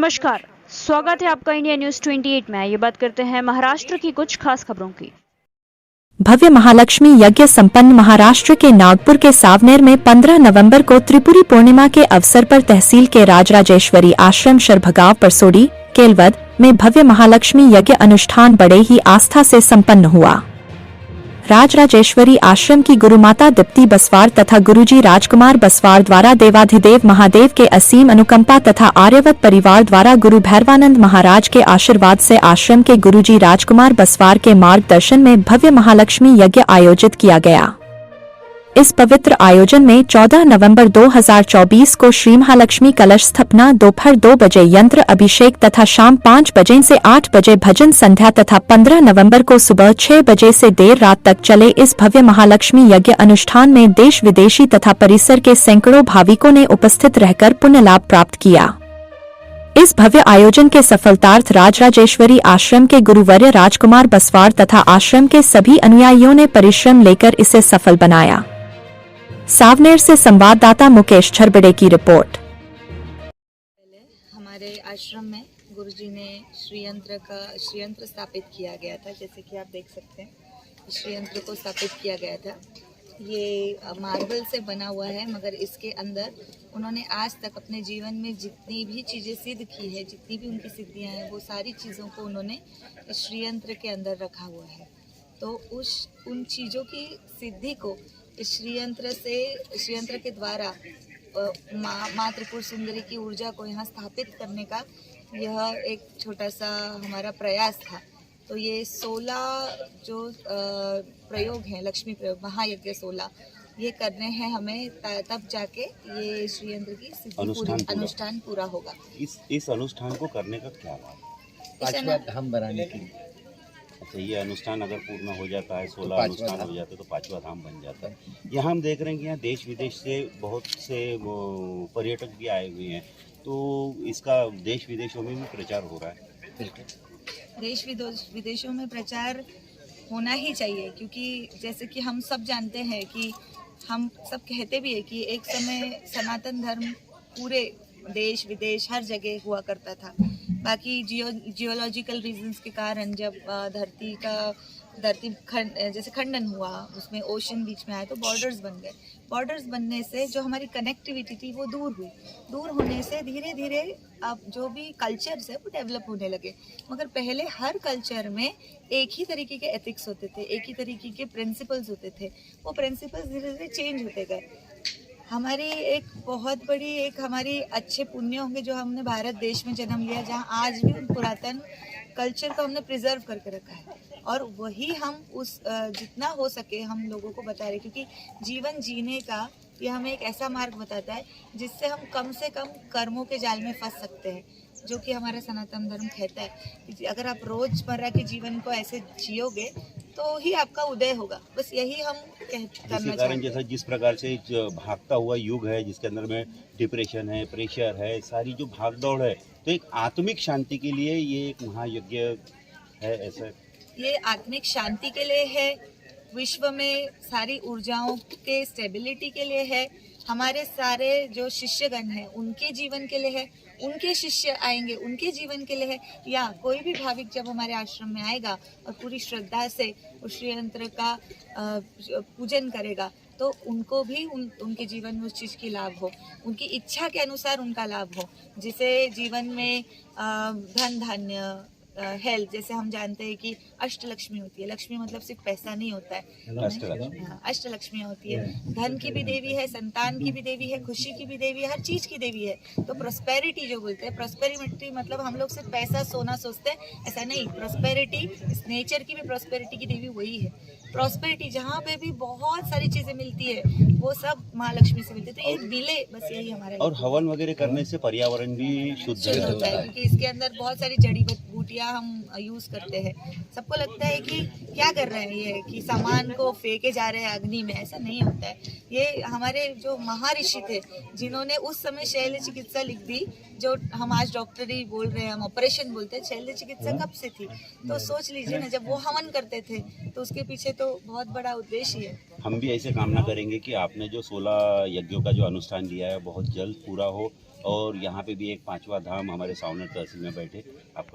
नमस्कार, स्वागत है आपका इंडिया न्यूज 28 में। ये बात करते हैं महाराष्ट्र की कुछ खास खबरों की। भव्य महालक्ष्मी यज्ञ संपन्न महाराष्ट्र के नागपुर के सावनेर में 15 नवंबर को त्रिपुरी पूर्णिमा के अवसर पर तहसील के राजराजेश्वरी आश्रम शरभगांव परसोड़ी केलवद में भव्य महालक्ष्मी यज्ञ अनुष्ठान बड़े ही आस्था से संपन्न हुआ। राजराजेश्वरी आश्रम की गुरुमाता दीप्ति बसवाड़ तथा गुरुजी राजकुमार बसवाड़ द्वारा देवाधिदेव महादेव के असीम अनुकंपा तथा आर्यवत परिवार द्वारा गुरु भैरवानंद महाराज के आशीर्वाद से आश्रम के गुरुजी राजकुमार बसवाड़ के मार्गदर्शन में भव्य महालक्ष्मी यज्ञ आयोजित किया गया। इस पवित्र आयोजन में 14 नवंबर 2024 को श्री महालक्ष्मी कलश स्थापना दोपहर 2 बजे यंत्र अभिषेक तथा शाम 5 बजे से 8 बजे भजन संध्या तथा 15 नवंबर को सुबह 6 बजे से देर रात तक चले इस भव्य महालक्ष्मी यज्ञ अनुष्ठान में देश विदेशी तथा परिसर के सैकड़ों भाविकों ने उपस्थित रहकर पुण्य लाभ प्राप्त किया। इस भव्य आयोजन के सफलतार्थ राजराजेश्वरी आश्रम के गुरुवर्य राजकुमार बसवाड़ तथा आश्रम के सभी अनुयायियों ने परिश्रम लेकर इसे सफल बनाया। सावनेर से संवाददाता मुकेश छरबड़े की रिपोर्ट। हमारे आश्रम में गुरुजी ने श्रीयंत्र स्थापित किया गया था। जैसे कि आप देख सकते हैं, श्रीयंत्र को स्थापित किया गया था। ये मार्बल से बना हुआ है, मगर इसके अंदर उन्होंने आज तक अपने जीवन में जितनी भी चीज़ें सिद्ध की है, जितनी भी उनकी सिद्धियां हैं, वो सारी चीज़ों को उन्होंने श्रीयंत्र के अंदर रखा हुआ है। तो उन चीज़ों की सिद्धि को श्रीयंत्र के द्वारा माँ त्रिपुर सुंदरी की ऊर्जा को यहाँ स्थापित करने का यह एक छोटा सा हमारा प्रयास था। तो ये 16 जो प्रयोग हैं, लक्ष्मी प्रयोग, महायज्ञ 16 ये करने हैं हमें, तब जाके ये श्रीयंत्र की अनुष्ठान पूरा होगा। इस अनुष्ठान को करने का क्या लाभ? 5वां धाम बनाने के लिए। अच्छा, ये अनुष्ठान अगर पूर्ण हो जाता है, 16 अनुष्ठान हो जाते हैं तो 5वां धाम बन जाता है। यहाँ हम देख रहे हैं कि यहाँ देश विदेश से बहुत से पर्यटक भी आए हुए हैं, तो इसका देश विदेशों में भी प्रचार हो रहा है। देश विदेशों में प्रचार होना ही चाहिए, क्योंकि जैसे कि हम सब जानते हैं कि हम सब कहते भी है कि एक समय सनातन धर्म पूरे देश विदेश हर जगह हुआ करता था। बाकी जियोलॉजिकल रीजंस के कारण जब धरती जैसे खंडन हुआ, उसमें ओशन बीच में आए तो बॉर्डर्स बन गए। बॉर्डर्स बनने से जो हमारी कनेक्टिविटी थी वो दूर हुई। दूर होने से धीरे धीरे अब जो भी कल्चर्स है वो डेवलप होने लगे। मगर पहले हर कल्चर में एक ही तरीके के एथिक्स होते थे, एक ही तरीके के प्रिंसिपल्स होते थे। वो प्रिंसिपल्स धीरे धीरे चेंज होते गए। हमारी एक बहुत बड़ी हमारी अच्छे पुण्य होंगे जो हमने भारत देश में जन्म लिया, जहाँ आज भी पुरातन कल्चर को हमने प्रिजर्व करके रखा है, और वही हम जितना हो सके हम लोगों को बता रहे, क्योंकि जीवन जीने का ये हमें एक ऐसा मार्ग बताता है जिससे हम कम से कम कर्मों के जाल में फंस सकते हैं, जो कि हमारा सनातन धर्म कहता है। अगर आप रोजमर्रा के जीवन को ऐसे जियोगे तो ही आपका उदय होगा। बस यही हम करना चाहते हैं। जैसा जिस प्रकार से भागता हुआ युग है, जिसके अंदर में डिप्रेशन है, प्रेशर है, सारी जो भागदौड़ है, तो एक आत्मिक शांति के लिए ये एक महायज्ञ है। ऐसा ये आत्मिक शांति के लिए है, विश्व में सारी ऊर्जाओं के स्टेबिलिटी के लिए है, हमारे सारे जो शिष्यगण हैं उनके जीवन के लिए है, उनके शिष्य आएंगे उनके जीवन के लिए है, या कोई भी भाविक जब हमारे आश्रम में आएगा और पूरी श्रद्धा से उस श्रीयंत्र का पूजन करेगा तो उनको भी उनके जीवन में उस चीज़ की लाभ हो, उनकी इच्छा के अनुसार उनका लाभ हो, जिसे जीवन में धन धान्य हेल्थ, जैसे हम जानते हैं कि अष्टलक्ष्मी होती है। लक्ष्मी मतलब सिर्फ पैसा नहीं होता है, अष्टलक्ष्मी होती है। धन की भी देवी है, संतान की भी देवी है, खुशी की भी देवी है, हर चीज की देवी है। तो प्रोस्पेरिटी जो बोलते हैं, प्रोस्पेरिटी मतलब हम लोग सिर्फ पैसा सोना सोचते हैं, ऐसा नहीं। प्रोस्पेरिटी, नेचर की भी प्रोस्पेरिटी की देवी वही है। प्रोस्पेरिटी जहाँ पे भी बहुत सारी चीजें मिलती है वो सब महालक्ष्मी से मिलती है। तो ये मिले, बस यही हमारे। और हवन वगैरह करने से पर्यावरण भी शुद्ध होता है, क्योंकि इसके अंदर बहुत सारी जड़ी बूटी कुटिया हम यूज करते हैं, सबको लगता है कि क्या कर रहे हैं ये, कि सामान को फेंके जा रहे हैं अग्नि में। ऐसा नहीं होता है। ये हमारे जो महर्षि थे जिन्होंने उस समय शल्य चिकित्सा लिख दी, जो हम आज डॉक्टरी बोल रहे हैं, हम ऑपरेशन बोलते हैं, शल्य चिकित्सा कब से थी? तो सोच लीजिए ना, जब वो हवन करते थे तो उसके पीछे तो बहुत बड़ा उद्देश्य है। हम भी ऐसे कामना करेंगे कि आपने जो 16 यज्ञों का जो अनुष्ठान लिया है बहुत जल्द पूरा हो और यहाँ पे भी एक 5वां धाम हमारे सावनेर तहसील में बैठे। आपका